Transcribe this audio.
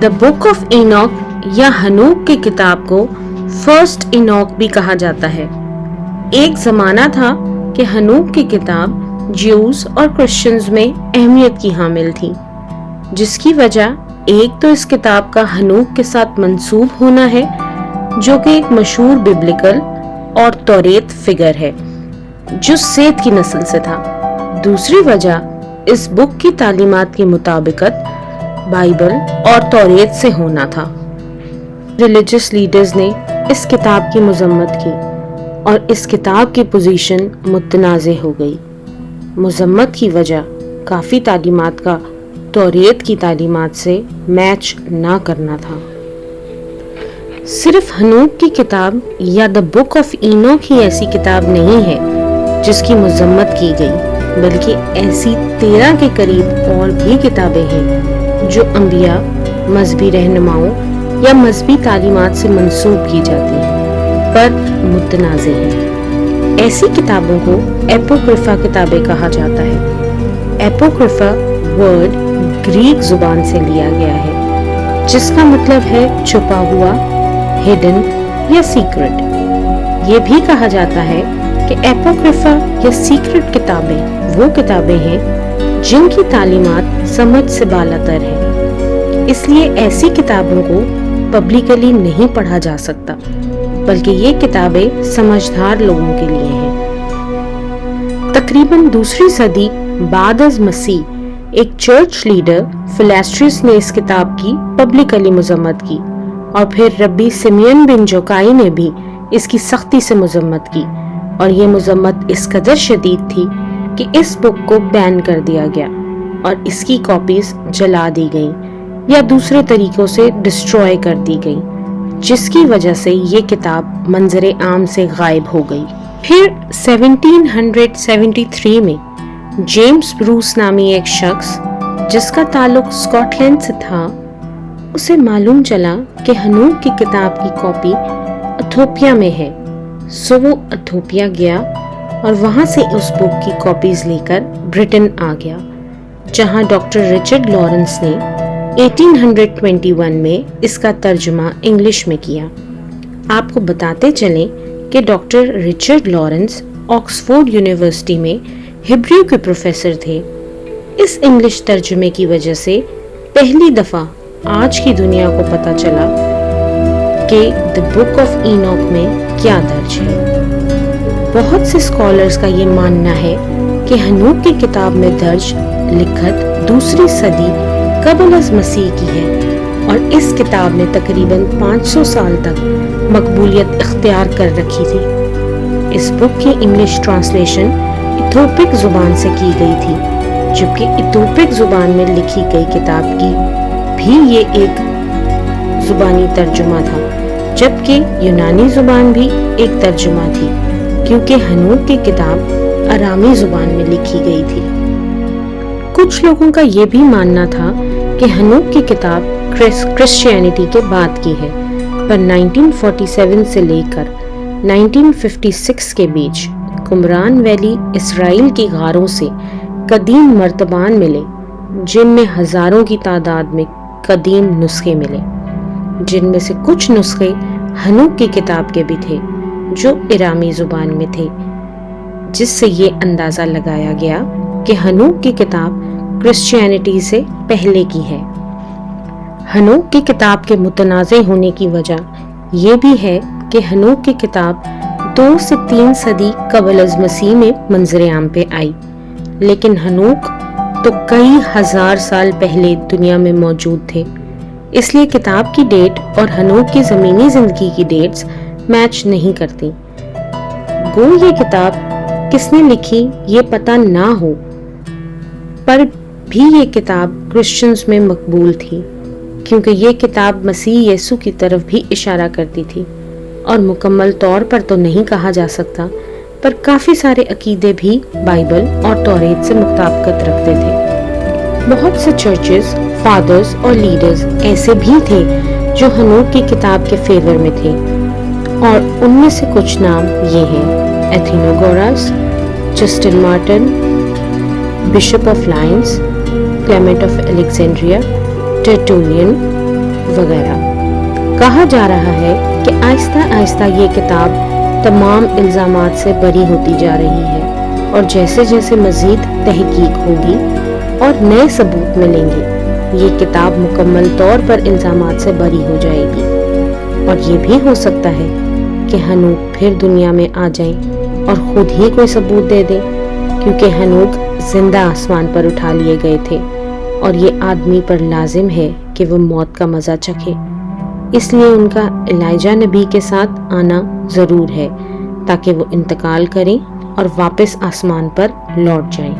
The book of Enoch یا ہنوک کی کتاب کو فرسٹ اینوک بھی کہا جاتا ہے۔ ایک زمانہ تھا کہ ہنوک کی کتاب جیوز اور کرسچنز میں اہمیت کی حامل تھی، جس کی وجہ ایک تو اس کتاب کا ہنوک کے ساتھ منسوب ہونا ہے جو کہ ایک مشہور ببلیکل اور توریت فگر ہے جو سیت کی نسل سے تھا۔ دوسری وجہ اس بک کی تعلیمات کی مطابقت بائبل اور توریت سے ہونا تھا۔ ریلیجس لیڈرز نے اس کتاب کی مذمت کی اور اس کتاب کی پوزیشن متنازع ہو گئی۔ مذمت کی وجہ کافی تعلیمات کا توریت کی تعلیمات سے میچ نہ کرنا تھا۔ صرف ہنوک کی کتاب یا دا بک آف اینوک ہی ایسی کتاب نہیں ہے جس کی مذمت کی گئی، بلکہ ایسی 13 کے قریب اور بھی کتابیں ہیں جو انبیاء، مذہبی رہنماؤں یا مذہبی تعلیمات سے منسوب کی جاتی ہیں پر متنازع ہیں۔ ایسی کتابوں کو ایپوکریفا کتابیں کہا جاتا ہے۔ ایپوکریفا ورڈ گریک زبان سے لیا گیا ہے جس کا مطلب ہے چھپا ہوا، ہڈن یا سیکرٹ۔ یہ بھی کہا جاتا ہے کہ ایپوکریفا یا سیکرٹ کتابیں وہ کتابیں ہیں جن کی تعلیمات سمجھ سے بالاتر ہے، اس لیے ایسی کتابوں کو پبلکلی نہیں پڑھا جا سکتا، بلکہ یہ کتابیں سمجھدار لوگوں کے لیے ہیں۔ تقریباً دوسری صدی بعد از مسیح ایک چرچ لیڈر فلیسٹرس نے اس کتاب کی پبلکلی مذمت کی، اور پھر ربی سمیون بن جوکائی نے بھی اس کی سختی سے مذمت کی، اور یہ مذمت اس قدر شدید تھی کہ اس بک کو بین کر دیا گیا اور اس کی کاپیز جلا دی گئیں یا دوسرے طریقوں سے ڈسٹروائے کر دی گئیں، جس کی وجہ سے یہ کتاب منظر عام سے غائب ہو گئی۔ پھر 1773 میں جیمز بروس نامی ایک شخص جس کا تعلق سکاٹ لینڈ سے تھا، اسے معلوم چلا کہ ہنوک کی کتاب کی کاپی ایتھوپیا میں ہے، سو وہ ایتھوپیا گیا اور وہاں سے اس بک کی کاپیز لے کر برٹن آ گیا، جہاں ڈاکٹر رچرڈ لارنس نے 1821 میں اس کا ترجمہ انگلش میں کیا۔ آپ کو بتاتے چلیں کہ doctor Richard Lawrence Oxford university میں ہبریو کے پروفیسر تھے۔ اس انگلش ترجمے کی وجہ سے پہلی دفعہ آج کی دنیا کو پتہ چلا کہ دی بک آف اینوک میں کیا درج ہے۔ بہت سے اسکالرز کا یہ ماننا ہے کہ ہنوک کی کتاب میں درج لکھت دوسری صدی قبل از مسیح کی ہے، اور اس کتاب نے تقریباً 500 سال تک مقبولیت اختیار کر رکھی تھی۔ اس بک کی انگلش ٹرانسلیشن ایتھوپک زبان سے کی گئی تھی، جبکہ ایتھوپک زبان میں لکھی گئی کتاب کی بھی یہ ایک زبانی ترجمہ تھا، جبکہ یونانی زبان بھی ایک ترجمہ تھی، کیونکہ ہنوک کی کتاب ارامی زبان میں لکھی گئی تھی۔ کچھ لوگوں کا یہ بھی ماننا تھا کہ ہنوک کی کتاب کرسچینٹی کے بعد کی ہے، پر 1947 سے لے کر 1956 کے بیچ قمران ویلی اسرائیل کی غاروں سے قدیم مرتبان ملے، جن میں ہزاروں کی تعداد میں قدیم نسخے ملے، جن میں سے کچھ نسخے ہنوک کی کتاب کے بھی تھے جو ارامی زبان میں تھے، جس سے یہ اندازہ لگایا گیا کہ ہنوک کی کتاب کرسچینٹی سے پہلے کی ہے۔ ہنوک کی کتاب کے متنازع ہونے کی وجہ یہ بھی ہے کہ ہنوک کی کتاب 2 سے 3 صدی قبل از مسیح میں منظر عام پہ آئی، لیکن ہنوک تو کئی ہزار سال پہلے دنیا میں موجود تھے، اس لیے کتاب کی ڈیٹ اور ہنوک کی زمینی زندگی کی ڈیٹس میچ نہیں کرتی۔ گو یہ کتاب کس نے لکھی یہ پتہ نہ ہو، پر بھی یہ کتاب کرسچنز میں مقبول تھی، کیونکہ یہ کتاب مسیح یسوع کی طرف بھی اشارہ کرتی تھی، اور مکمل طور پر تو نہیں کہا جا سکتا، پر کافی سارے عقیدے بھی بائبل اور توریت سے مطابقت رکھتے تھے۔ بہت سے چرچز، فادرز اور لیڈرز ایسے بھی تھے جو ہنوک کی کتاب کے فیور میں تھے، اور ان میں سے کچھ نام یہ ہیں: Athenagoras, Justin Martyr, bishop of Lyons, Clement of Alexandria, Tertullian, وغیرہ۔ کہا جا رہا ہے کہ آہستہ آہستہ یہ کتاب تمام الزامات سے بری ہوتی جا رہی ہے، اور جیسے جیسے مزید تحقیق ہوگی اور نئے ثبوت ملیں گے، یہ کتاب مکمل طور پر الزامات سے بری ہو جائے گی۔ اور یہ بھی ہو سکتا ہے کہ ہنوک پھر دنیا میں آ جائیں اور خود ہی کوئی ثبوت دے دیں، کیونکہ ہنوک زندہ آسمان پر اٹھا لیے گئے تھے، اور یہ آدمی پر لازم ہے کہ وہ موت کا مزہ چکھے۔ اس لیے ان کا ایلیجا نبی کے ساتھ آنا ضرور ہے، تاکہ وہ انتقال کریں اور واپس آسمان پر لوٹ جائیں۔